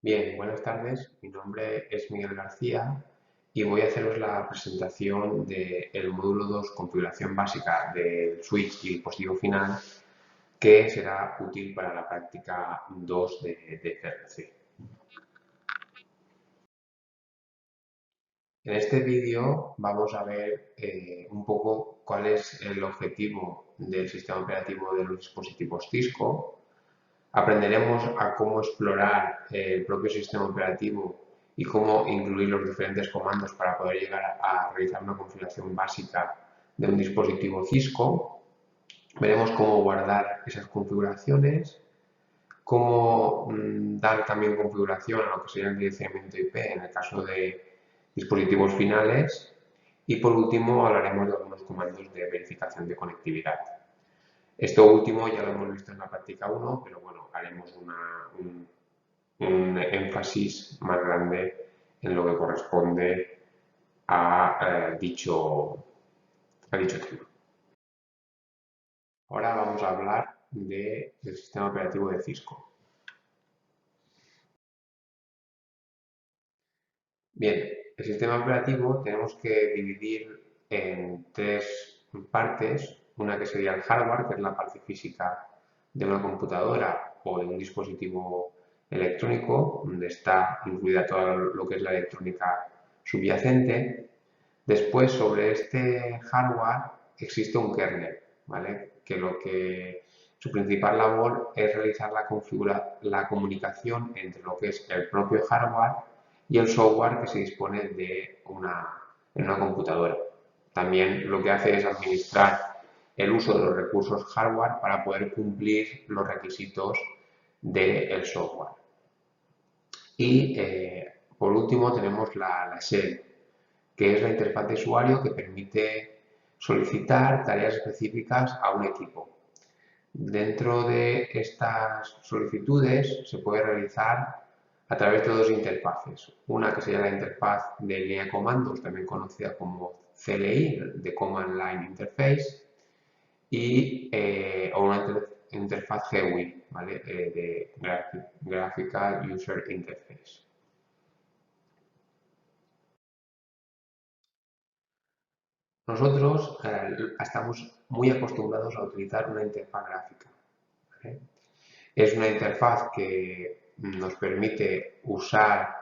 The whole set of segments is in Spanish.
Bien, buenas tardes. Mi nombre es Miguel García y voy a haceros la presentación del módulo 2, configuración básica del switch y dispositivo final, que será útil para la práctica 2 de CRC. En este vídeo vamos a ver un poco cuál es el objetivo del sistema operativo de los dispositivos Cisco. Aprenderemos a cómo explorar el propio sistema operativo y cómo incluir los diferentes comandos para poder llegar a realizar una configuración básica de un dispositivo Cisco. Veremos cómo guardar esas configuraciones, cómo dar también configuración a lo que sería el direccionamiento IP en el caso de dispositivos finales y por último hablaremos de algunos comandos de verificación de conectividad. Esto último ya lo hemos visto en la práctica 1, pero bueno, haremos un énfasis más grande en lo que corresponde a dicho tema. Ahora vamos a hablar del sistema operativo de Cisco. Bien, el sistema operativo tenemos que dividir en tres partes. Una que sería el hardware, que es la parte física de una computadora o de un dispositivo electrónico, donde está incluida todo lo que es la electrónica subyacente. Después, sobre este hardware existe un kernel, ¿vale? Que su principal labor es realizar la comunicación entre lo que es el propio hardware y el software que se dispone en una computadora. También lo que hace es administrar el uso de los recursos hardware para poder cumplir los requisitos del software. Y por último tenemos la shell, que es la interfaz de usuario que permite solicitar tareas específicas a un equipo. Dentro de estas solicitudes se puede realizar a través de dos interfaces. Una que sería la interfaz de línea de comandos, también conocida como CLI, de Command Line Interface, o una interfaz GUI, ¿vale? De Graphical User Interface. Nosotros estamos muy acostumbrados a utilizar una interfaz gráfica, ¿vale? Es una interfaz que nos permite usar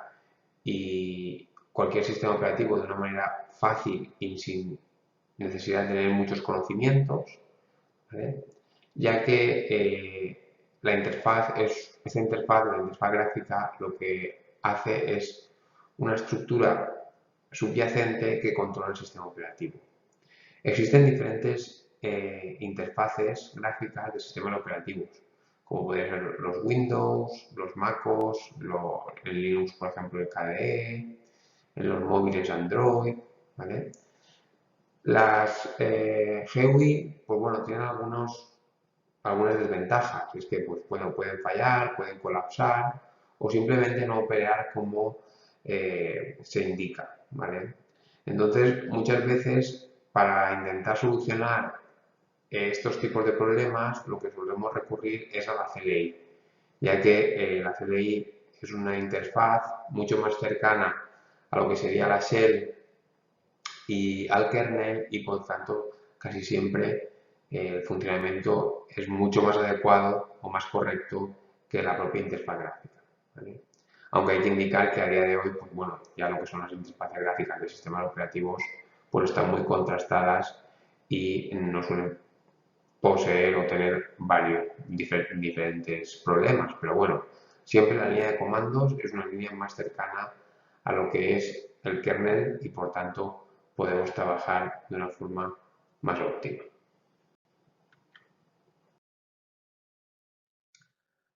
cualquier sistema operativo de una manera fácil y sin necesidad de tener muchos conocimientos, ¿vale? Ya que esta interfaz, la interfaz gráfica, lo que hace es una estructura subyacente que controla el sistema operativo. Existen diferentes interfaces gráficas de sistemas operativos, como pueden ser los Windows, los MacOS, en Linux, por ejemplo, el KDE, en los móviles Android, ¿vale? Las GUI, pues bueno, tienen algunas desventajas, es que pues, bueno, pueden fallar, pueden colapsar o simplemente no operar como se indica, ¿vale? Entonces, muchas veces, para intentar solucionar estos tipos de problemas, lo que solemos recurrir es a la CLI, ya que la CLI es una interfaz mucho más cercana a lo que sería la shell y al kernel y por tanto casi siempre el funcionamiento es mucho más adecuado o más correcto que la propia interfaz gráfica, ¿vale? Aunque hay que indicar que a día de hoy, pues bueno, ya lo que son las interfaces gráficas de sistemas operativos pues están muy contrastadas y no suelen poseer o tener varios diferentes problemas, pero bueno, siempre la línea de comandos es una línea más cercana a lo que es el kernel y por tanto podemos trabajar de una forma más óptima.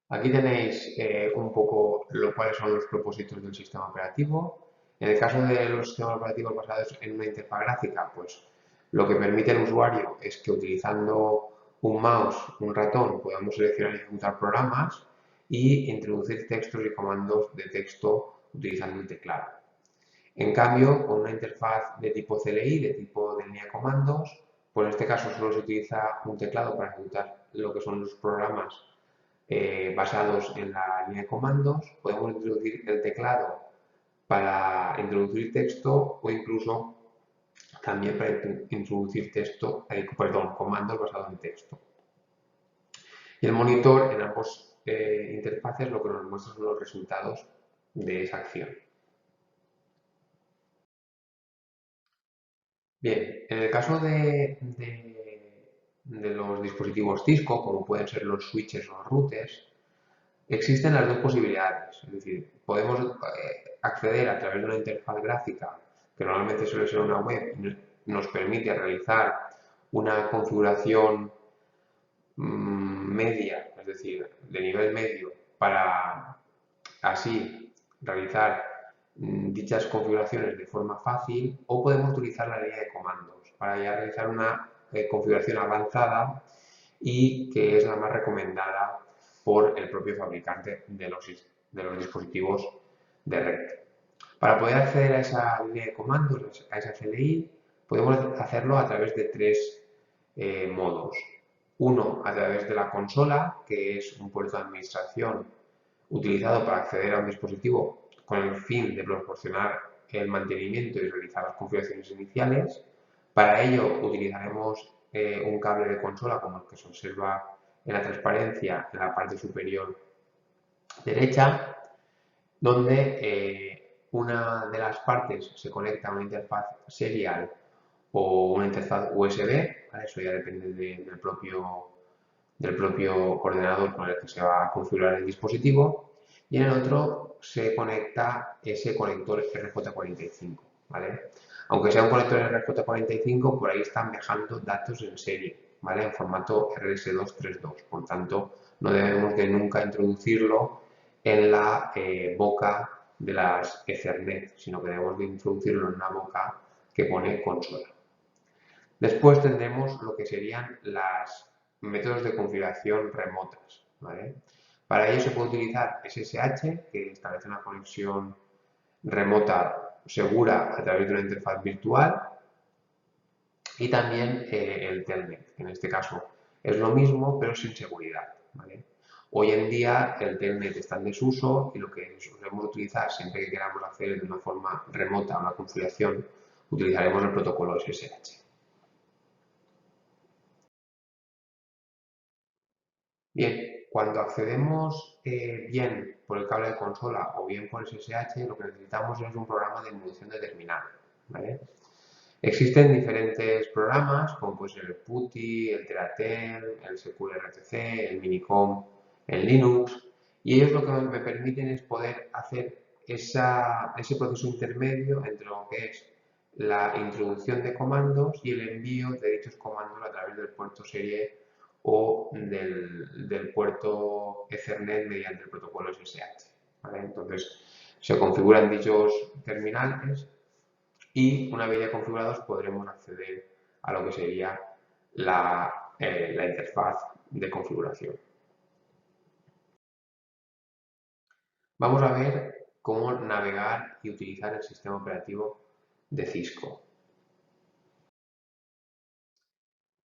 Aquí tenéis un poco cuáles son los propósitos del sistema operativo. En el caso de los sistemas operativos basados en una interfaz gráfica, pues lo que permite al usuario es que utilizando un mouse, un ratón, podamos seleccionar y ejecutar programas y introducir textos y comandos de texto utilizando el teclado. En cambio, con una interfaz de tipo CLI, de tipo de línea de comandos, pues en este caso solo se utiliza un teclado para ejecutar lo que son los programas basados en la la línea de comandos, podemos introducir el teclado para introducir texto o incluso también para introducir comandos basados en texto. Y el monitor en ambos interfaces lo que nos muestra son los resultados de esa acción. Bien, en el caso de los dispositivos Cisco, como pueden ser los switches o los routers, existen las dos posibilidades. Es decir, podemos acceder a través de una interfaz gráfica, que normalmente suele ser una web, y nos permite realizar una configuración media, es decir, de nivel medio, para así realizar dichas configuraciones de forma fácil, o podemos utilizar la línea de comandos para ya realizar una configuración avanzada y que es la más recomendada por el propio fabricante de los dispositivos de red. Para poder acceder a esa línea de comandos, a esa CLI, podemos hacerlo a través de tres modos. Uno, a través de la consola, que es un puerto de administración utilizado para acceder a un dispositivo con el fin de proporcionar el mantenimiento y realizar las configuraciones iniciales. Para ello utilizaremos un cable de consola como el que se observa en la transparencia en la parte superior derecha, donde una de las partes se conecta a una interfaz serial o una interfaz USB, ¿vale? Eso ya depende del propio ordenador con el que se va a configurar el dispositivo, y en el otro se conecta ese conector RJ45, ¿vale? Aunque sea un conector RJ45, por ahí están viajando datos en serie, ¿vale? En formato RS232, por tanto no debemos de nunca introducirlo en la boca de las Ethernet, sino que debemos de introducirlo en una boca que pone consola. Después tendremos lo que serían los métodos de configuración remotas, ¿vale? Para ello se puede utilizar SSH, que establece una conexión remota segura a través de una interfaz virtual, y también el Telnet, que en este caso es lo mismo pero sin seguridad, ¿vale? Hoy en día el Telnet está en desuso y lo que solemos utilizar siempre que queramos hacer de una forma remota una configuración, utilizaremos el protocolo SSH. Bien, cuando accedemos bien por el cable de consola o bien por SSH, lo que necesitamos es un programa de emulación de terminal, ¿vale? Existen diferentes programas, como puede ser el PuTTY, el Teratel, el SecureRTC, el Minicom en Linux, y ellos lo que me permiten es poder hacer ese proceso intermedio entre lo que es la introducción de comandos y el envío de dichos comandos a través del puerto serie o del puerto Ethernet mediante el protocolo SSH, ¿vale? Entonces, se configuran dichos terminales y una vez ya configurados podremos acceder a lo que sería la interfaz de configuración. Vamos a ver cómo navegar y utilizar el sistema operativo de Cisco.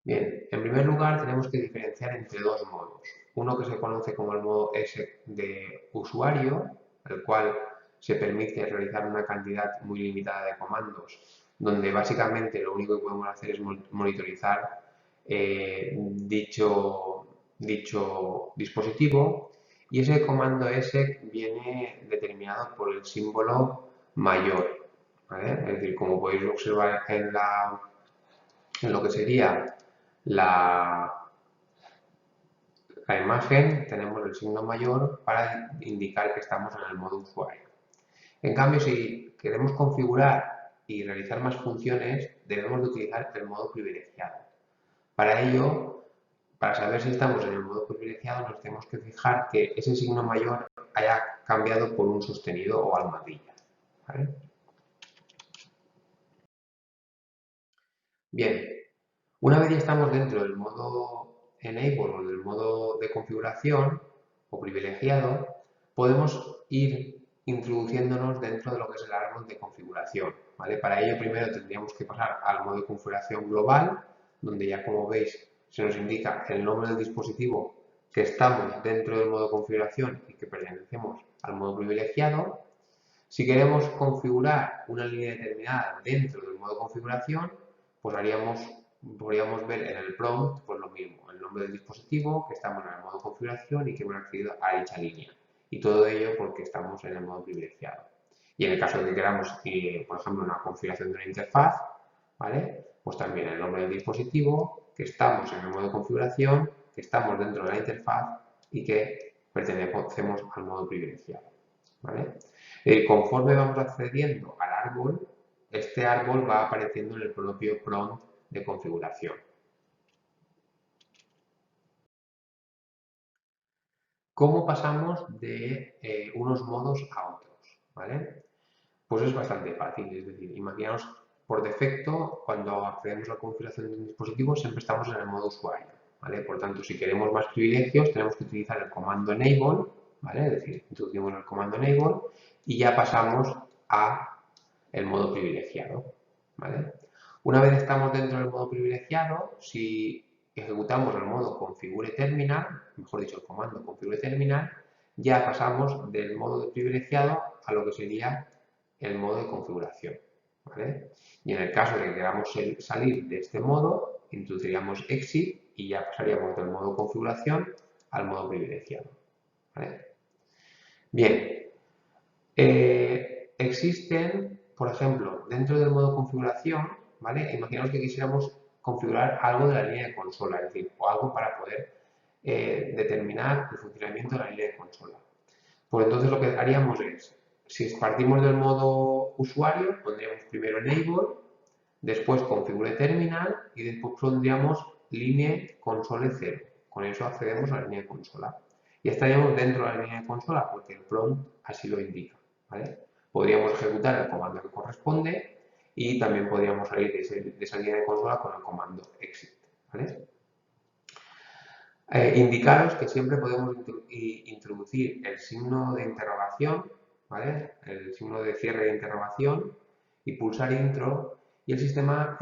Bien, en primer lugar tenemos que diferenciar entre dos modos. Uno que se conoce como el modo ESEC de usuario, el cual se permite realizar una cantidad muy limitada de comandos, donde básicamente lo único que podemos hacer es monitorizar dicho dispositivo, y ese comando ESEC viene determinado por el símbolo mayor, ¿vale? Es decir, como podéis observar en lo que sería la imagen, tenemos el signo mayor para indicar que estamos en el modo usuario. En cambio, si queremos configurar y realizar más funciones, debemos de utilizar el modo privilegiado. Para ello, para saber si estamos en el modo privilegiado, nos tenemos que fijar que ese signo mayor haya cambiado por un sostenido o almohadilla, ¿vale? Bien, una vez ya estamos dentro del modo Enable o del modo de configuración o privilegiado, podemos ir introduciéndonos dentro de lo que es el árbol de configuración, ¿vale? Para ello primero tendríamos que pasar al modo de configuración global, donde ya como veis se nos indica el nombre del dispositivo que estamos dentro del modo configuración y que pertenecemos al modo privilegiado. Si queremos configurar una línea determinada dentro del modo configuración, pues podríamos ver en el prompt pues lo mismo, el nombre del dispositivo, que estamos en el modo configuración y que hemos accedido a dicha línea. Y todo ello porque estamos en el modo privilegiado. Y en el caso de que queramos, por ejemplo, una configuración de una interfaz, ¿vale? Pues también el nombre del dispositivo, que estamos en el modo configuración, que estamos dentro de la interfaz y que pertenecemos al modo privilegiado, ¿vale? Conforme vamos accediendo al árbol, este árbol va apareciendo en el propio prompt de configuración. ¿Cómo pasamos de unos modos a otros? ¿Vale? Pues es bastante fácil, es decir, imaginaos por defecto, cuando accedemos a la configuración de un dispositivo, siempre estamos en el modo usuario, ¿vale? Por tanto, si queremos más privilegios, tenemos que utilizar el comando enable, ¿vale? Es decir, introducimos el comando enable y ya pasamos a el modo privilegiado, ¿vale? Una vez estamos dentro del modo privilegiado, si ejecutamos el modo configure terminal, mejor dicho, el comando configure terminal, ya pasamos del modo de privilegiado a lo que sería el modo de configuración, ¿vale? Y en el caso de que queramos salir de este modo, introduciríamos exit y ya pasaríamos del modo configuración al modo privilegiado, ¿vale? Bien, existen, por ejemplo, dentro del modo configuración, ¿vale? Imaginaos que quisiéramos configurar algo de la línea de consola, es decir, o algo para poder determinar el funcionamiento de la línea de consola. Pues entonces lo que haríamos es, si partimos del modo usuario, pondríamos primero enable, después configure terminal y después pondríamos línea console 0. Con eso accedemos a la línea de consola. Y estaríamos dentro de la línea de consola porque el prompt así lo indica, ¿vale? Podríamos ejecutar el comando que corresponde y también podríamos salir de esa línea de consola con el comando exit, ¿vale? Indicaros que siempre podemos introducir el signo de interrogación, ¿vale? El signo de cierre de interrogación y pulsar intro y el sistema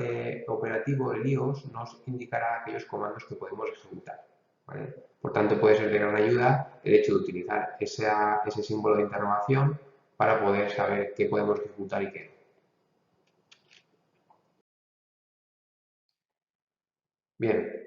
operativo del iOS nos indicará aquellos comandos que podemos ejecutar, ¿vale? Por tanto, puede ser de gran ayuda el hecho de utilizar ese símbolo de interrogación para poder saber qué podemos ejecutar y qué no. Bien,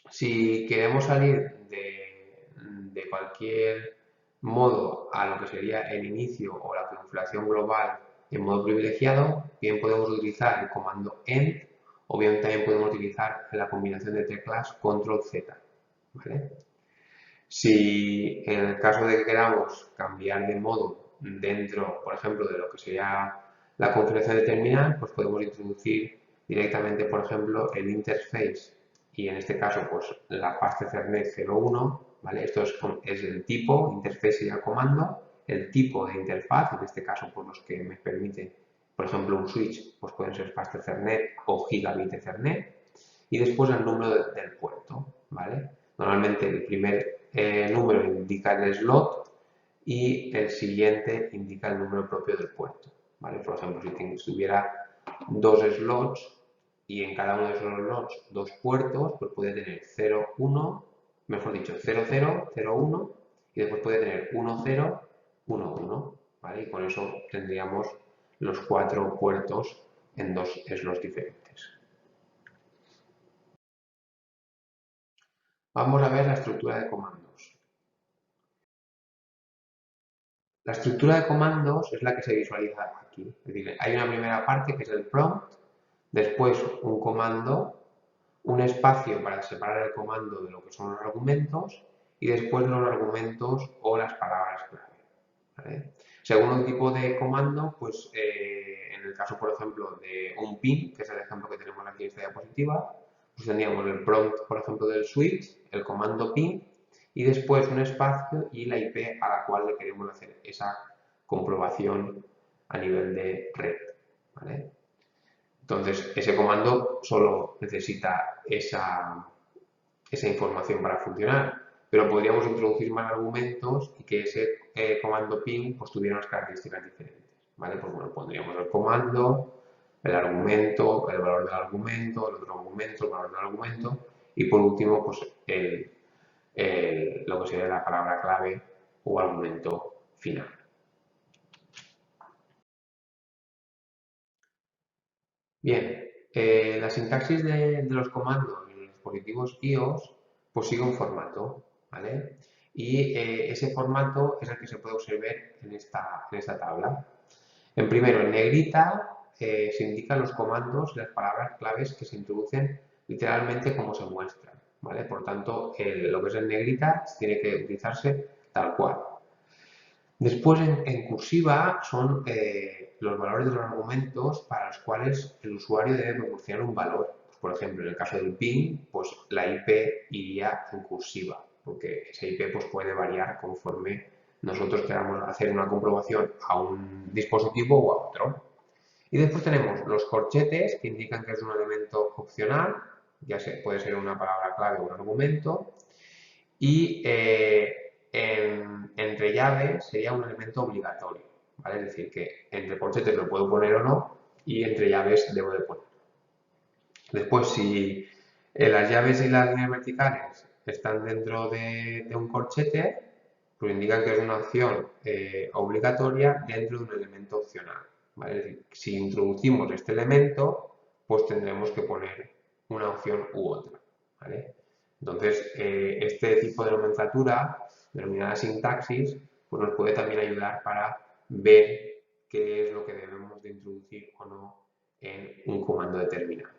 si queremos salir de cualquier modo a lo que sería el inicio o la configuración global en modo privilegiado, bien podemos utilizar el comando END o bien también podemos utilizar la combinación de teclas Control Z, ¿vale? Si en el caso de que queramos cambiar de modo dentro, por ejemplo, de lo que sería la configuración de terminal, pues podemos introducir directamente, por ejemplo, el interface y en este caso, pues la pasta Ethernet 01, ¿vale? Esto es el tipo, interface sería el comando, el tipo de interfaz, en este caso, por los que me permite, por ejemplo, un switch, pues pueden ser pasta Ethernet o gigabit Ethernet, y después el número del puerto, ¿vale? Normalmente el primer número indica el slot y el siguiente indica el número propio del puerto, ¿vale? Por ejemplo, si tuviera dos slots y en cada uno de esos slots dos puertos, pues puede tener 0, 1, mejor dicho, 0, 0, 0, 1 y después puede tener 1, 0, 1, 1, ¿vale? Y con eso tendríamos los 4 puertos en dos slots diferentes. Vamos a ver la estructura de comandos. La estructura de comandos es la que se visualiza aquí. Es decir, hay una primera parte que es el prompt, después un comando, un espacio para separar el comando de lo que son los argumentos y después los argumentos o las palabras clave, ¿vale? Según el tipo de comando, pues en el caso, por ejemplo, de un pin, que es el ejemplo que tenemos aquí en esta diapositiva, pues tendríamos el prompt, por ejemplo, del switch, el comando pin y después un espacio y la IP a la cual le queremos hacer esa comprobación a nivel de red, ¿vale? Entonces, ese comando solo necesita esa información para funcionar, pero podríamos introducir más argumentos y que ese comando ping pues, tuviera unas características diferentes, ¿vale? Pues bueno, pondríamos el comando, el argumento, el valor del argumento, el otro argumento, el valor del argumento y por último pues lo que sería la palabra clave o argumento final. Bien, la sintaxis de los comandos en los dispositivos iOS pues sigue un formato, ¿vale? Y ese formato es el que se puede observar en esta tabla. En primero, en negrita, se indican los comandos y las palabras claves que se introducen literalmente como se muestran, ¿vale? Por tanto, lo que es en negrita tiene que utilizarse tal cual. Después, en cursiva, son los valores de los argumentos para los cuales el usuario debe proporcionar un valor. Por ejemplo, en el caso del ping, pues la IP iría en cursiva, porque esa IP pues, puede variar conforme nosotros queramos hacer una comprobación a un dispositivo o a otro. Y después tenemos los corchetes, que indican que es un elemento opcional, ya puede ser una palabra clave o un argumento. Y entre llaves sería un elemento obligatorio, ¿vale? Es decir, que entre corchetes lo puedo poner o no y entre llaves debo de poner. Después, si las llaves y las líneas verticales están dentro de un corchete, pues indican que es una opción obligatoria dentro de un elemento opcional, ¿vale? Es decir, si introducimos este elemento, pues tendremos que poner una opción u otra, ¿vale? Entonces, este tipo de nomenclatura, denominada sintaxis, pues nos puede también ayudar para ver qué es lo que debemos de introducir o no en un comando determinado.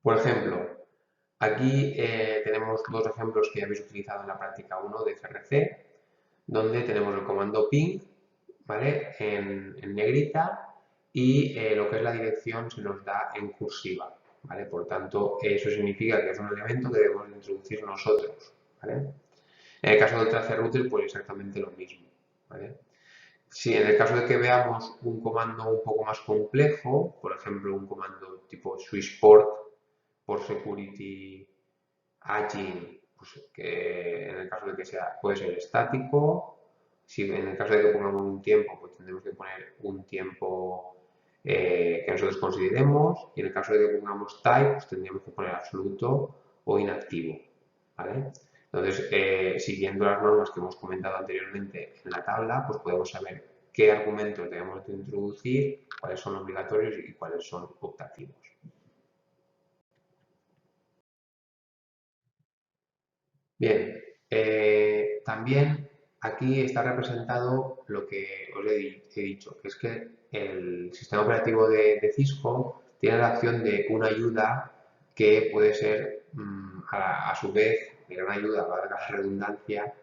Por ejemplo, aquí tenemos dos ejemplos que ya habéis utilizado en la práctica 1 de FRC, donde tenemos el comando ping, ¿vale? En negrita y lo que es la dirección se nos da en cursiva, ¿vale? Por tanto, eso significa que es un elemento que debemos introducir nosotros, ¿vale? En el caso del tracer router, pues exactamente lo mismo, ¿vale? Si en el caso de que veamos un comando un poco más complejo, por ejemplo, un comando tipo switchport por security agile, pues que en el caso de que sea, puede ser estático. Si en el caso de que pongamos un tiempo, pues tendremos que poner un tiempo que nosotros consideremos. Y en el caso de que pongamos type, pues tendríamos que poner absoluto o inactivo, ¿vale? Entonces, siguiendo las normas que hemos comentado anteriormente en la tabla, pues podemos saber qué argumentos debemos de introducir, cuáles son obligatorios y cuáles son optativos. Bien, también aquí está representado lo que os he dicho, que es que el sistema operativo de Cisco tiene la opción de una ayuda que puede ser a su vez de gran ayuda, valga la redundancia,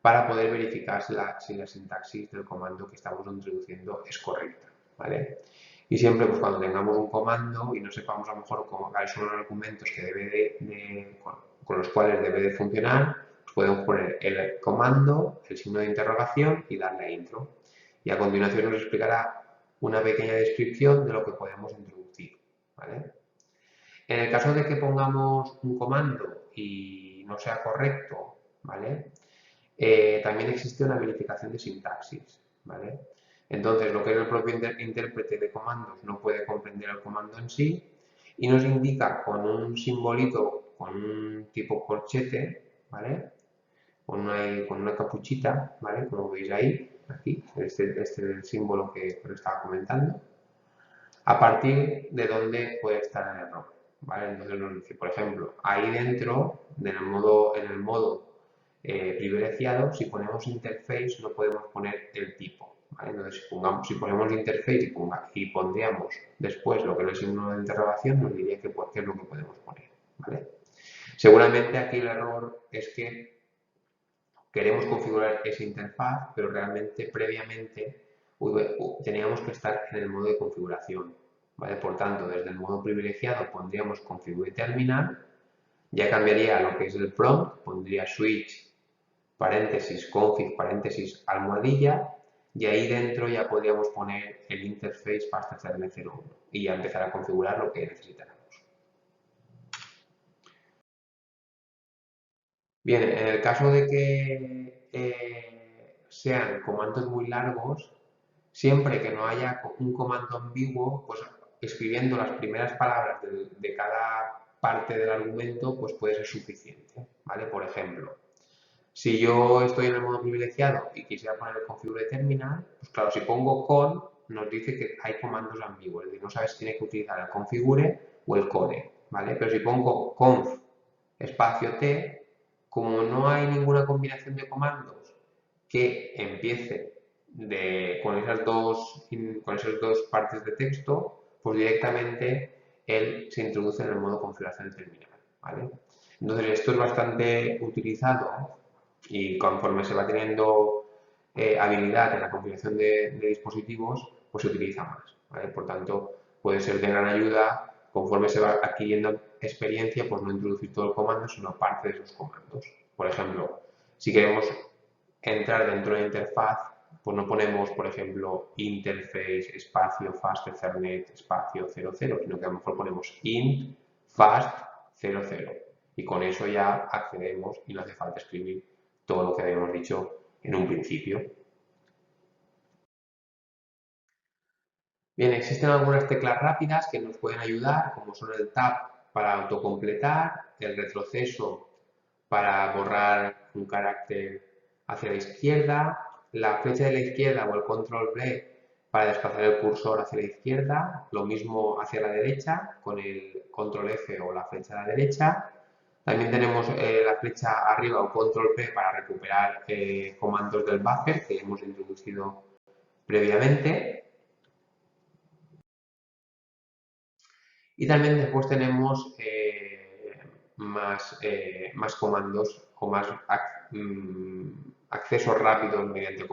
para poder verificar si la sintaxis del comando que estamos introduciendo es correcta, ¿vale? Y siempre, pues cuando tengamos un comando y no sepamos a lo mejor cuáles son los argumentos que con los cuales debe de funcionar, pues podemos poner el comando, el signo de interrogación y darle a intro. Y a continuación nos explicará una pequeña descripción de lo que podemos introducir, ¿vale? En el caso de que pongamos un comando y no sea correcto, ¿vale? También existe una verificación de sintaxis, ¿vale? Entonces, lo que es el propio intérprete de comandos no puede comprender el comando en sí y nos indica con un simbolito, con un tipo corchete, ¿vale? Con una capuchita, ¿vale? Como veis ahí, aquí, este es el símbolo que os estaba comentando, a partir de donde puede estar el error, ¿vale? Entonces nos dice, por ejemplo, ahí dentro, en el modo privilegiado, si ponemos interface no podemos poner el tipo, ¿vale? Entonces, si ponemos interface y pondríamos después lo que es el signo de interrogación, nos diría qué es lo que podemos poner, ¿vale? Seguramente aquí el error es que queremos configurar esa interfaz, pero realmente previamente teníamos que estar en el modo de configuración, ¿vale? Por tanto, desde el modo privilegiado pondríamos configure terminal, ya cambiaría lo que es el prompt, pondría switch paréntesis config paréntesis almohadilla y ahí dentro ya podríamos poner el interface para CRM01 y ya empezar a configurar lo que necesitáramos. Bien, en el caso de que sean comandos muy largos, siempre que no haya un comando ambiguo, pues escribiendo las primeras palabras de cada parte del argumento, pues puede ser suficiente, ¿vale? Por ejemplo, si yo estoy en el modo privilegiado y quisiera poner el configure terminal, pues claro, si pongo con, nos dice que hay comandos ambiguos, es decir, no sabes si tiene que utilizar el configure o el core, ¿vale? Pero si pongo conf espacio t, como no hay ninguna combinación de comandos que empiece con esas dos partes de texto, pues directamente él se introduce en el modo configuración terminal, ¿vale? Entonces esto es bastante utilizado y conforme se va teniendo habilidad en la configuración de dispositivos, pues se utiliza más, ¿vale? Por tanto, puede ser de gran ayuda conforme se va adquiriendo experiencia, pues no introducir todo el comando, sino parte de esos comandos. Por ejemplo, si queremos entrar dentro de la interfaz, pues no ponemos, por ejemplo, interface espacio fast ethernet espacio 00, sino que a lo mejor ponemos int fast 00 y con eso ya accedemos y no hace falta escribir todo lo que habíamos dicho en un principio. Bien, existen algunas teclas rápidas que nos pueden ayudar, como son el tab para autocompletar, el retroceso para borrar un carácter hacia la izquierda, la flecha de la izquierda o el control B para desplazar el cursor hacia la izquierda, lo mismo hacia la derecha con el control F o la flecha a la derecha. También tenemos la flecha arriba o control P para recuperar comandos del buffer que hemos introducido previamente. Y también después tenemos más comandos o más accesos rápidos mediante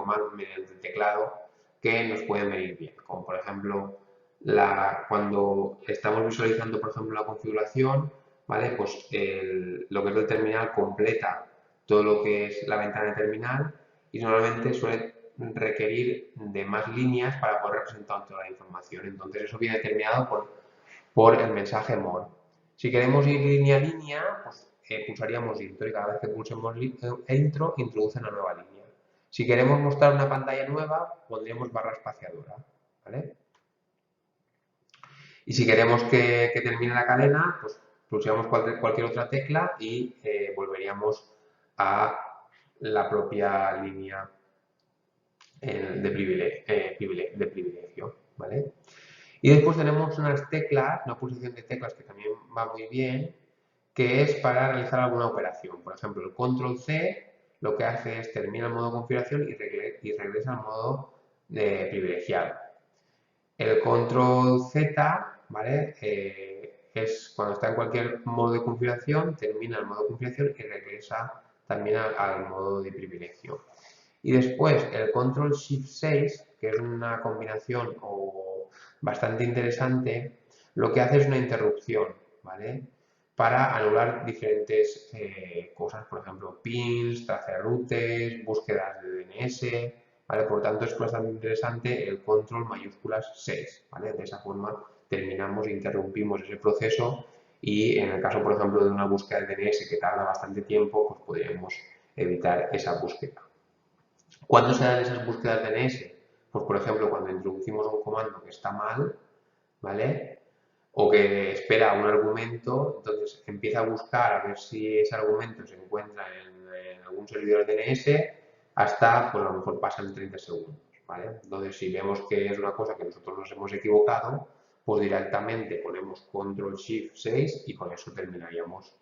teclado que nos pueden venir bien, como por ejemplo cuando estamos visualizando por ejemplo la configuración, ¿vale? Pues lo que es el terminal completa todo lo que es la ventana de terminal y normalmente suele requerir de más líneas para poder representar toda la información. Entonces eso viene determinado por el mensaje more. Si queremos ir línea a línea, pues pulsaríamos intro y cada vez que pulsemos intro introduce una nueva línea. Si queremos mostrar una pantalla nueva, pondríamos barra espaciadora, ¿vale? Y si queremos que termine la cadena, pues pulsamos cualquier otra tecla y volveríamos a la propia línea de privilegio, ¿vale? Y después tenemos unas teclas, una posición de teclas que también va muy bien, que es para realizar alguna operación. Por ejemplo, el control C lo que hace es termina el modo configuración y regresa al modo de privilegiado. El control Z, ¿vale? Es cuando está en cualquier modo de configuración, termina el modo de configuración y regresa también al modo de privilegio. Y después el control Shift 6, que es una combinación bastante interesante, lo que hace es una interrupción, ¿vale? Para anular diferentes cosas, por ejemplo, pins, traceroutes, búsquedas de DNS, ¿vale? Por tanto, es bastante interesante el control mayúsculas 6, ¿vale? De esa forma terminamos, interrumpimos ese proceso y en el caso, por ejemplo, de una búsqueda de DNS que tarda bastante tiempo, pues podríamos evitar esa búsqueda. ¿Cuándo se dan esas búsquedas de DNS? Pues por ejemplo cuando introducimos un comando que está mal, ¿vale? O que espera un argumento, entonces empieza a buscar a ver si ese argumento se encuentra en algún servidor de DNS hasta, pues a lo mejor pasan 30 segundos, ¿vale? Entonces si vemos que es una cosa que nosotros nos hemos equivocado, pues directamente ponemos control shift 6 y con eso terminaríamos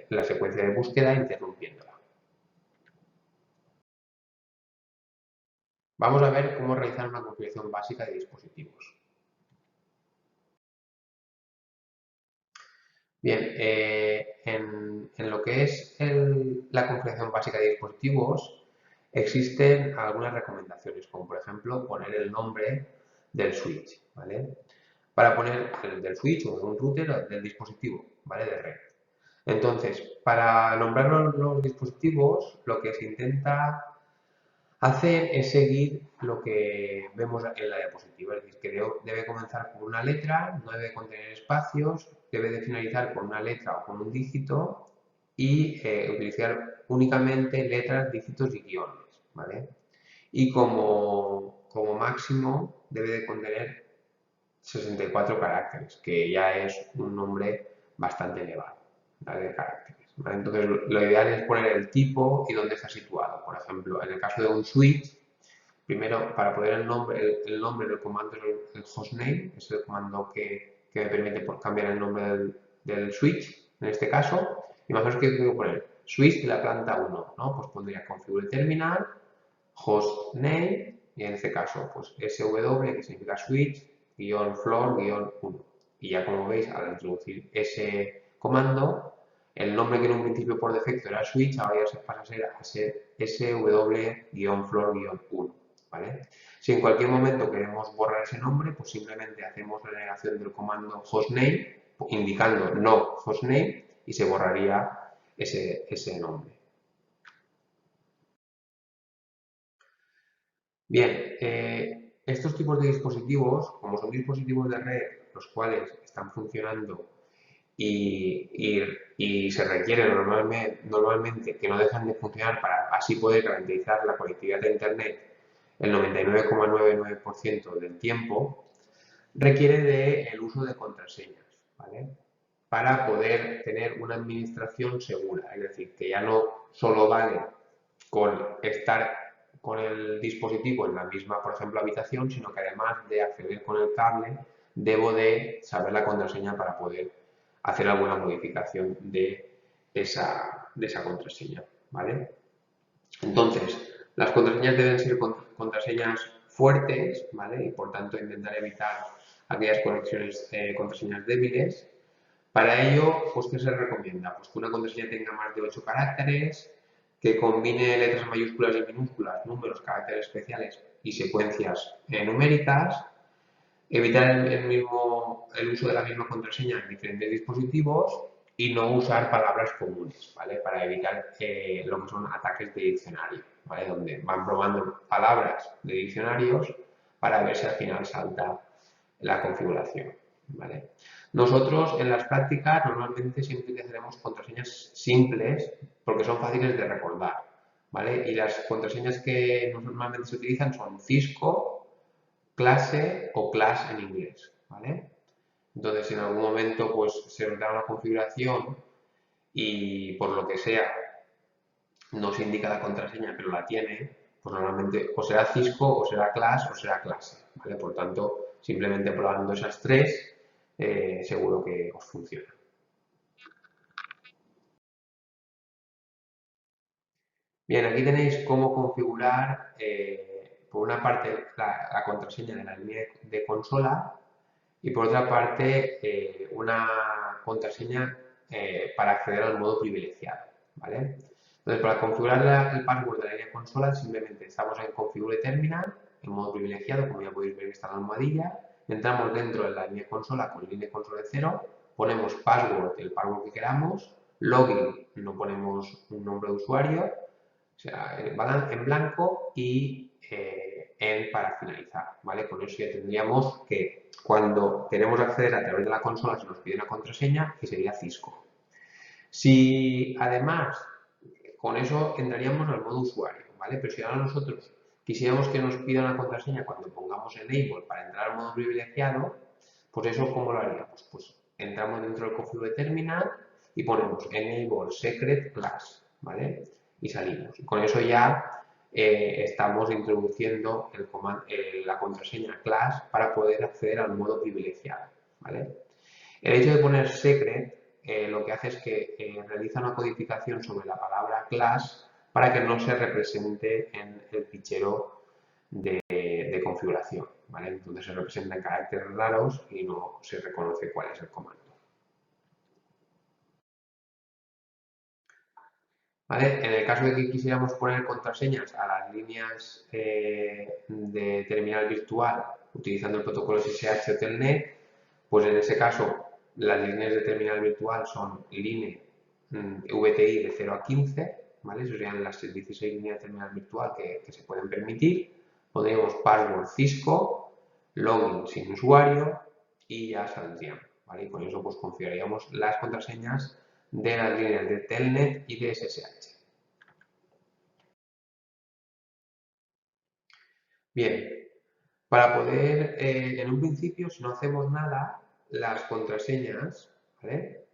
la secuencia de búsqueda interrumpiéndola. Vamos a ver cómo realizar una configuración básica de dispositivos. Bien, en lo que es la configuración básica de dispositivos existen algunas recomendaciones, como por ejemplo poner el nombre del switch, ¿vale? Para poner el del switch o de un router o del dispositivo, ¿vale? De red. Entonces, para nombrar los dispositivos, lo que se intenta hacer es seguir lo que vemos en la diapositiva, es decir, que debe comenzar con una letra, no debe contener espacios, debe de finalizar con una letra o con un dígito y utilizar únicamente letras, dígitos y guiones, ¿vale? Y como máximo debe de contener 64 caracteres, que ya es un nombre bastante elevado, ¿vale? De caracteres, ¿vale? Entonces, lo ideal es poner el tipo y dónde está situado. Por ejemplo, en el caso de un switch, primero, para poner el nombre del comando es el hostname, es el comando que me permite cambiar el nombre del switch, en este caso. Imaginaos que tengo que poner switch de la planta 1, ¿no? Pues pondría configure terminal, hostname, y en este caso, pues SW, que significa switch, floor, 1. Y ya como veis, al introducir ese comando, el nombre que en un principio por defecto era switch, ahora ya se pasa a ser SW-floor-1. ¿Vale? Si en cualquier momento queremos borrar ese nombre, pues simplemente hacemos la negación del comando hostname, indicando no hostname, y se borraría ese nombre. Bien, estos tipos de dispositivos, como son dispositivos de red, los cuales están funcionando y se requiere normalmente que no dejan de funcionar para así poder garantizar la conectividad de Internet el 99,99% del tiempo, requiere del uso de contraseñas, ¿vale? Para poder tener una administración segura. Es decir, que ya no solo vale con estar con el dispositivo en la misma, por ejemplo, habitación, sino que además de acceder con el cable, debo de saber la contraseña para poder hacer alguna modificación de esa contraseña, ¿vale? Entonces, las contraseñas deben ser contraseñas fuertes, ¿vale? Y por tanto intentar evitar aquellas contraseñas débiles. Para ello, pues, ¿qué se recomienda? Pues que una contraseña tenga más de 8 caracteres, que combine letras mayúsculas y minúsculas, números, caracteres especiales y secuencias numéricas, evitar el uso de la misma contraseña en diferentes dispositivos y no usar palabras comunes, ¿vale? Para evitar lo que son ataques de diccionario, ¿vale? Donde van probando palabras de diccionarios para ver si al final salta la configuración, ¿vale? Nosotros en las prácticas normalmente siempre utilizaremos contraseñas simples porque son fáciles de recordar, ¿vale? Y las contraseñas que normalmente se utilizan son Cisco, clase o class en inglés, ¿vale? Entonces, si en algún momento pues, se nos da una configuración y por lo que sea no se indica la contraseña pero la tiene, pues normalmente o será Cisco o será class o será clase, ¿vale? Por tanto, simplemente probando esas tres, seguro que os funciona. Bien, aquí tenéis cómo configurar, por una parte, la contraseña de la línea de consola y por otra parte una contraseña para acceder al modo privilegiado, ¿vale? Entonces, para configurar el password de la línea de consola, simplemente estamos en Configure Terminal, en modo privilegiado, como ya podéis ver está en la almohadilla, entramos dentro de la línea de consola con línea de consola de 0, ponemos password, el password que queramos, login, no ponemos un nombre de usuario, o sea, en blanco y en para finalizar, ¿vale? Con eso ya tendríamos que cuando queremos acceder a través de la consola se nos pide una contraseña que sería Cisco. Si además con eso entraríamos al modo usuario, ¿vale? Pero si ahora nosotros quisiéramos que nos pida una contraseña cuando pongamos enable para entrar al modo privilegiado, pues eso ¿cómo lo haríamos? Pues entramos dentro del configure terminal y ponemos enable secret class, ¿vale? Y salimos. Y con eso ya estamos introduciendo la contraseña class para poder acceder al modo privilegiado, ¿vale? El hecho de poner secret lo que hace es que realiza una codificación sobre la palabra class para que no se represente en el fichero de configuración, ¿vale? Entonces se representa en caracteres raros y no se reconoce cuál es el comando. ¿Vale? En el caso de que quisiéramos poner contraseñas a las líneas de terminal virtual utilizando el protocolo SSH o Telnet, pues en ese caso las líneas de terminal virtual son line VTI de 0 a 15, ¿vale? Eso serían las 16 líneas de terminal virtual que se pueden permitir. Pondríamos password Cisco, login sin usuario y ya saldría, ¿vale? Y con eso pues configuraríamos las contraseñas de las líneas de Telnet y de SSH. Bien, Para poder, en un principio, si no hacemos nada, las contraseñas, ¿vale?,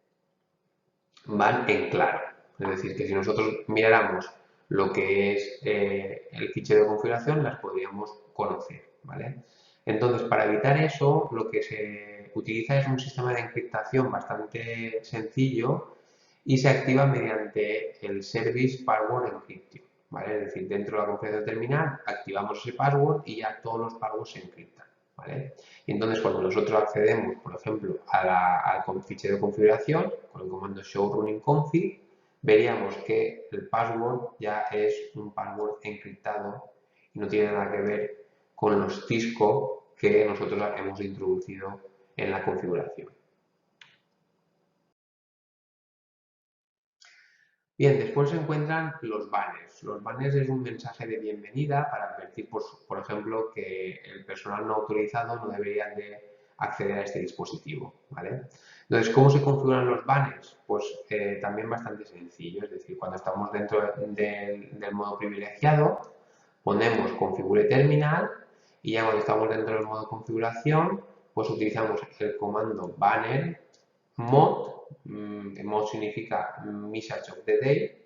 van en claro. Es decir, que si nosotros miráramos lo que es el fichero de configuración, las podríamos conocer, ¿vale? Entonces, para evitar eso, lo que se utiliza es un sistema de encriptación bastante sencillo y se activa mediante el Service Password Encryption, ¿vale? Es decir, dentro de la configuración terminal activamos ese password y ya todos los passwords se encriptan, ¿vale? Y entonces, cuando nosotros accedemos, por ejemplo, al fichero de configuración, con el comando show running config, veríamos que el password ya es un password encriptado y no tiene nada que ver con los Cisco que nosotros hemos introducido en la configuración. Bien, después se encuentran los banners. Los banners es un mensaje de bienvenida para advertir, por ejemplo, que el personal no autorizado no debería de acceder a este dispositivo, ¿vale? Entonces, ¿cómo se configuran los banners? Pues también bastante sencillo, es decir, cuando estamos dentro del modo privilegiado, ponemos configure terminal y ya cuando estamos dentro del modo configuración, pues utilizamos el comando banner mod, mod significa message of the day,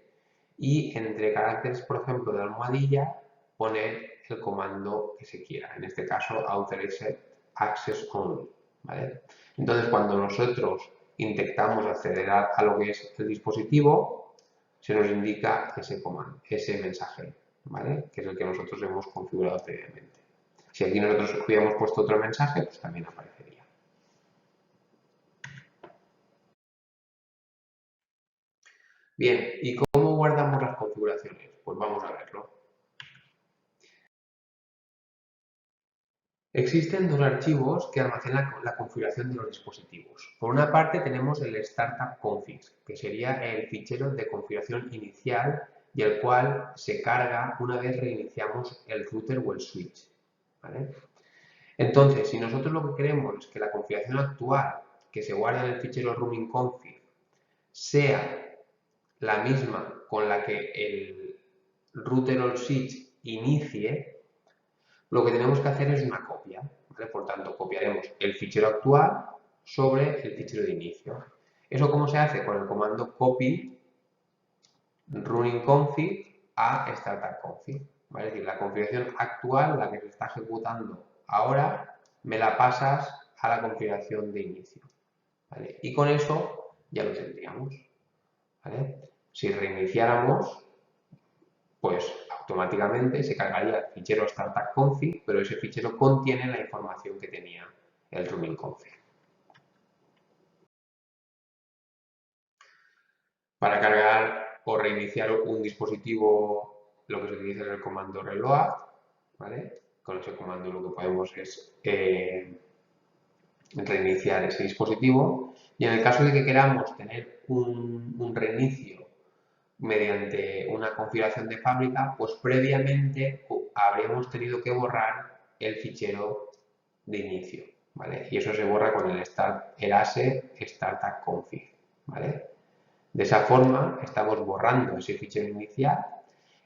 y entre caracteres, por ejemplo, de almohadilla, poner el comando que se quiera, en este caso authorized access only, ¿vale? Entonces, cuando nosotros intentamos acceder a lo que es el dispositivo, se nos indica ese comando, ese mensaje, ¿vale?, que es el que nosotros hemos configurado previamente. Si aquí nosotros hubiéramos puesto otro mensaje, pues también aparecería. Bien, ¿y cómo guardamos las configuraciones? Pues vamos a verlo. Existen dos archivos que almacenan la configuración de los dispositivos. Por una parte tenemos el Startup Config, que sería el fichero de configuración inicial y el cual se carga una vez reiniciamos el router o el switch, ¿vale? Entonces, si nosotros lo que queremos es que la configuración actual que se guarda en el fichero running config sea la misma con la que el router o el switch inicie, lo que tenemos que hacer es una copia, ¿vale? Por tanto, copiaremos el fichero actual sobre el fichero de inicio. ¿Eso cómo se hace? Con el comando copy running config a startup config, ¿vale? Es decir, la configuración actual, la que se está ejecutando ahora, me la pasas a la configuración de inicio, ¿vale? Y con eso ya lo tendríamos, ¿vale? Si reiniciáramos, pues automáticamente se cargaría el fichero startup config, pero ese fichero contiene la información que tenía el running config. Para cargar o reiniciar un dispositivo, lo que se utiliza es el comando reload, ¿vale? Con ese comando lo que podemos es reiniciar ese dispositivo, y en el caso de que queramos tener un reinicio mediante una configuración de fábrica, pues previamente habríamos tenido que borrar el fichero de inicio, ¿vale? Y eso se borra con el ASE startup config, ¿vale? De esa forma estamos borrando ese fichero inicial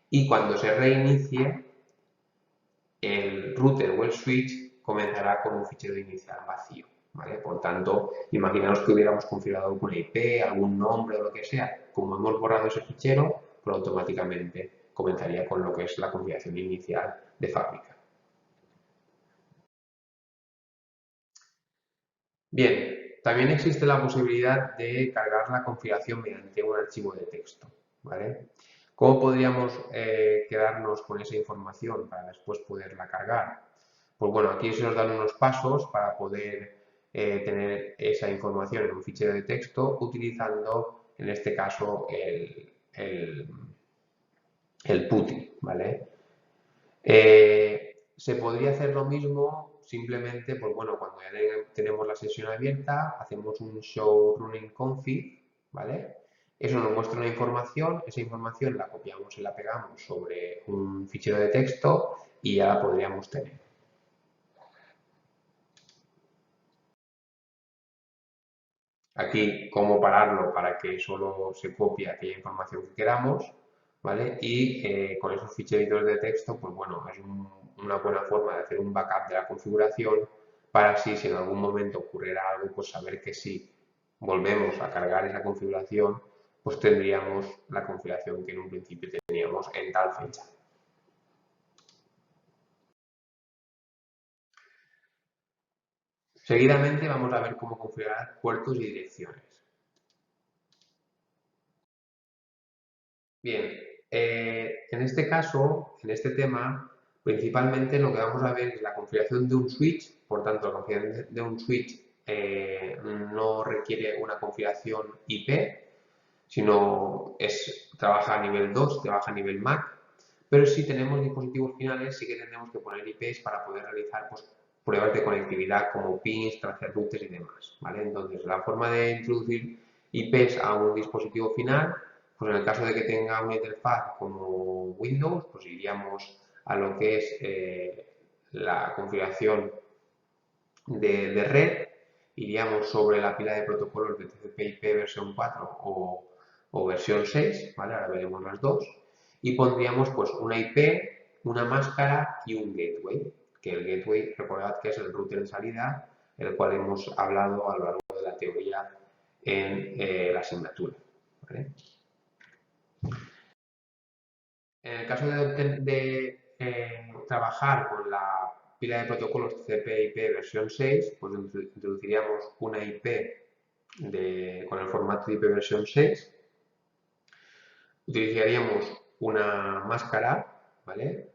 y cuando se reinicie el router o el switch comenzará con un fichero inicial vacío, ¿vale? Por tanto, imaginaos que hubiéramos configurado alguna IP, algún nombre o lo que sea. Como hemos borrado ese fichero, pues automáticamente comenzaría con lo que es la configuración inicial de fábrica. Bien, también existe la posibilidad de cargar la configuración mediante un archivo de texto, ¿vale? ¿Cómo podríamos quedarnos con esa información para después poderla cargar? Pues bueno, aquí se nos dan unos pasos para poder tener esa información en un fichero de texto utilizando, en este caso, el PuTTY, ¿vale? Se podría hacer lo mismo simplemente, pues bueno, cuando ya tenemos la sesión abierta, hacemos un show running config, ¿vale? Eso nos muestra una información, esa información la copiamos y la pegamos sobre un fichero de texto y ya la podríamos tener. Aquí, cómo pararlo para que solo se copie aquella información que queramos, ¿vale? Y con esos ficheritos de texto, pues bueno, es una buena forma de hacer un backup de la configuración para así, si en algún momento ocurriera algo, pues saber que si volvemos a cargar esa configuración, pues tendríamos la configuración que en un principio teníamos en tal fecha. Seguidamente vamos a ver cómo configurar puertos y direcciones. Bien, en este caso, en este tema, principalmente lo que vamos a ver es la configuración de un switch. Por tanto, la configuración de un switch no requiere una configuración IP, sino trabaja a nivel 2, trabaja a nivel MAC. Pero si tenemos dispositivos finales, sí que tendremos que poner IPs para poder realizar pues, pruebas de conectividad como pins, tracer routers y demás. ¿Vale? Entonces, la forma de introducir IPs a un dispositivo final, pues en el caso de que tenga una interfaz como Windows, pues iríamos a lo que es la configuración de red, iríamos sobre la pila de protocolos de TCP/IP versión 4 o versión 6, ¿vale? Ahora veremos las dos, y pondríamos pues una IP, una máscara y un gateway, que el gateway, recordad que es el router de salida, el cual hemos hablado a lo largo de la teoría en la asignatura, ¿vale? En el caso de trabajar con la pila de protocolos TCP/IP versión 6, pues introduciríamos una IP con el formato de IP versión 6, utilizaríamos una máscara, ¿vale?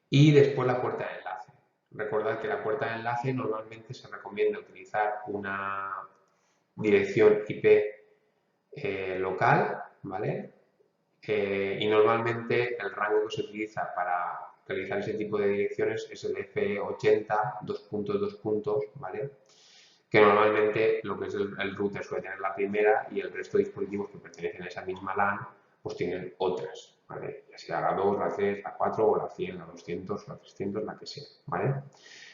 Y después la puerta de enlace. Recordad que la puerta de enlace normalmente se recomienda utilizar una dirección IP local, ¿vale? Y normalmente el rango que se utiliza para realizar ese tipo de direcciones es el F80, dos puntos, ¿vale? Que normalmente lo que es el router suele tener la primera y el resto de dispositivos que pertenecen a esa misma LAN pues tienen otras, ¿vale? Ya sea la 2, la 3, la 4 o la 100, la 200, la 300, la que sea, ¿vale?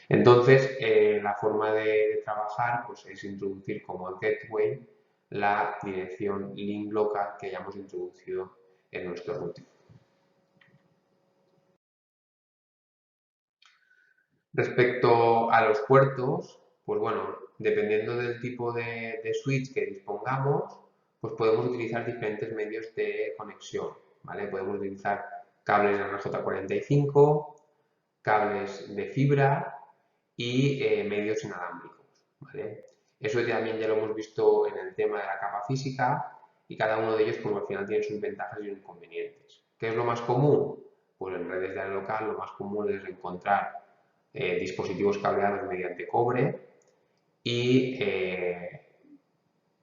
Entonces, la forma de trabajar pues, es introducir como gateway la dirección link local que hayamos introducido en nuestro routing. Respecto a los puertos, pues bueno, dependiendo del tipo de switch que dispongamos, pues podemos utilizar diferentes medios de conexión, ¿vale? Podemos utilizar cables RJ45, cables de fibra y medios inalámbricos, ¿vale? Eso también ya lo hemos visto en el tema de la capa física y cada uno de ellos pues, al final tiene sus ventajas y inconvenientes. ¿Qué es lo más común? Pues en redes de área local lo más común es encontrar dispositivos cableados mediante cobre y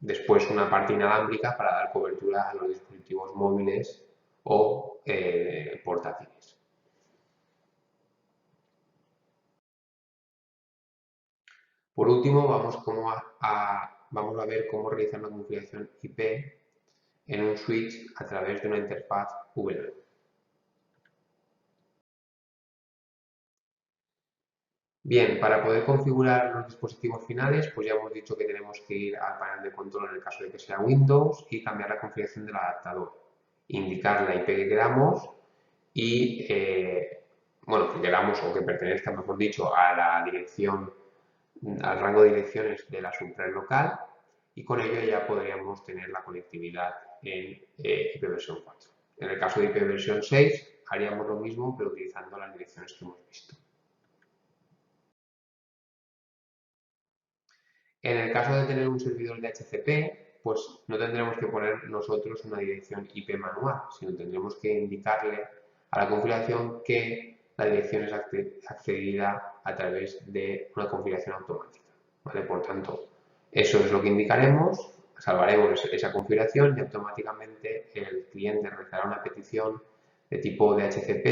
después una parte inalámbrica para dar cobertura a los dispositivos móviles o portátiles. Por último, vamos a ver cómo realizar una configuración IP en un switch a través de una interfaz VLAN. Bien, para poder configurar los dispositivos finales, pues ya hemos dicho que tenemos que ir al panel de control en el caso de que sea Windows y cambiar la configuración del adaptador, indicar la IP que queramos y, bueno, que queramos o que pertenezca, mejor dicho, a la dirección, al rango de direcciones de la subred local y con ello ya podríamos tener la conectividad en IP versión 4. En el caso de IP versión 6 haríamos lo mismo pero utilizando las direcciones que hemos visto. En el caso de tener un servidor de HCP, pues no tendremos que poner nosotros una dirección IP manual, sino tendremos que indicarle a la configuración que la dirección es accedida a través de una configuración automática, ¿vale? Por tanto, eso es lo que indicaremos, salvaremos esa configuración y automáticamente el cliente realizará una petición de tipo DHCP,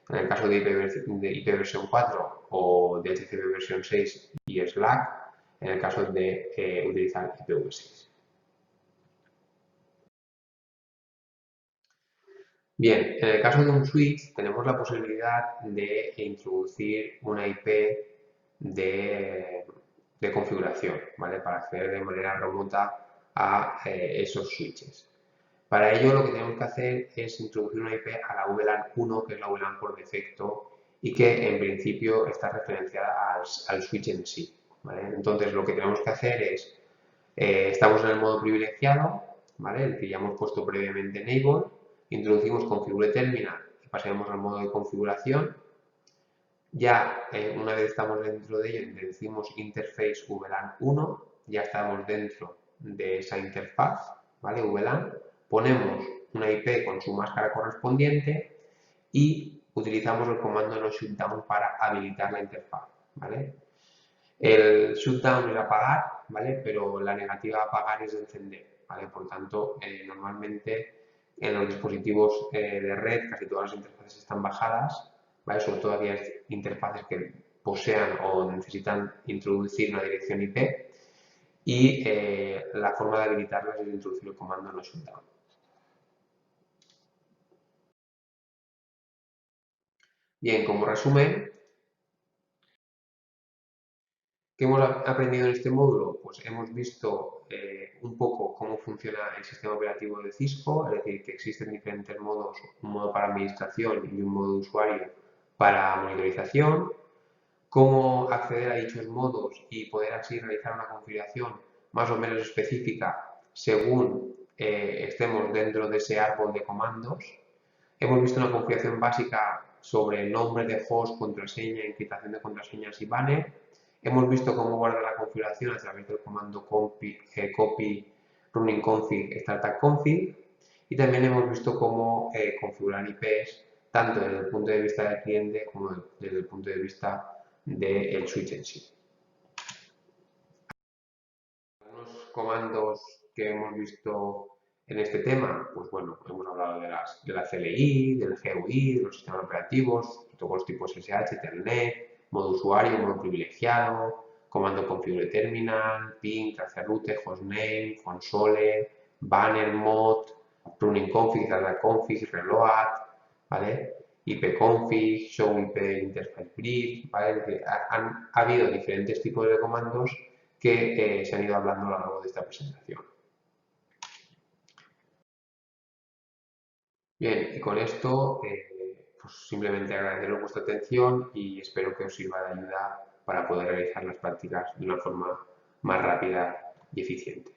en el caso de IP versión 4 o DHCP versión 6 y Slack, en el caso de utilizar IPv6. Bien, en el caso de un switch tenemos la posibilidad de introducir una IP de configuración, ¿vale? Para acceder de manera remota a esos switches. Para ello lo que tenemos que hacer es introducir una IP a la VLAN 1, que es la VLAN por defecto y que en principio está referenciada al switch en sí, ¿vale? Entonces lo que tenemos que hacer es, estamos en el modo privilegiado, ¿vale? El que ya hemos puesto previamente enable, introducimos configure terminal y pasaremos al modo de configuración. Ya una vez estamos dentro de ello, decimos interface VLAN 1, ya estamos dentro de esa interfaz, ¿vale? VLAN, ponemos una IP con su máscara correspondiente y utilizamos el comando no shutdown para habilitar la interfaz, ¿vale? El shutdown es apagar, ¿vale? Pero la negativa a apagar es encender, ¿vale? Por tanto, normalmente en los dispositivos de red casi todas las interfaces están bajadas, ¿vale? Sobre todo aquellas interfaces que posean o necesitan introducir una dirección IP y la forma de habilitarlas es introducir el comando no shutdown. Bien, como resumen, ¿qué hemos aprendido en este módulo? Pues hemos visto un poco cómo funciona el sistema operativo de Cisco, es decir, que existen diferentes modos, un modo para administración y un modo de usuario para monitorización, cómo acceder a dichos modos y poder así realizar una configuración más o menos específica según estemos dentro de ese árbol de comandos. Hemos visto una configuración básica sobre nombre de host, contraseña, encriptación de contraseñas y banner. Hemos visto cómo guardar la configuración a través del comando copy running config startup config y también hemos visto cómo configurar IPs tanto desde el punto de vista del cliente como desde el punto de vista del switch en sí. Algunos comandos que hemos visto en este tema, pues bueno, hemos hablado de la CLI, del GUI, de los sistemas operativos, protocolos tipo SSH, Telnet, modo usuario, modo privilegiado, comando configure terminal, ping, traceroute, hostname, console, banner mod, running config, data config, reload, ¿vale? ipconfig, show IP interface brief, ¿vale? Ha habido diferentes tipos de comandos que se han ido hablando a lo largo de esta presentación. Bien, y con esto pues simplemente agradeceros vuestra atención y espero que os sirva de ayuda para poder realizar las prácticas de una forma más rápida y eficiente.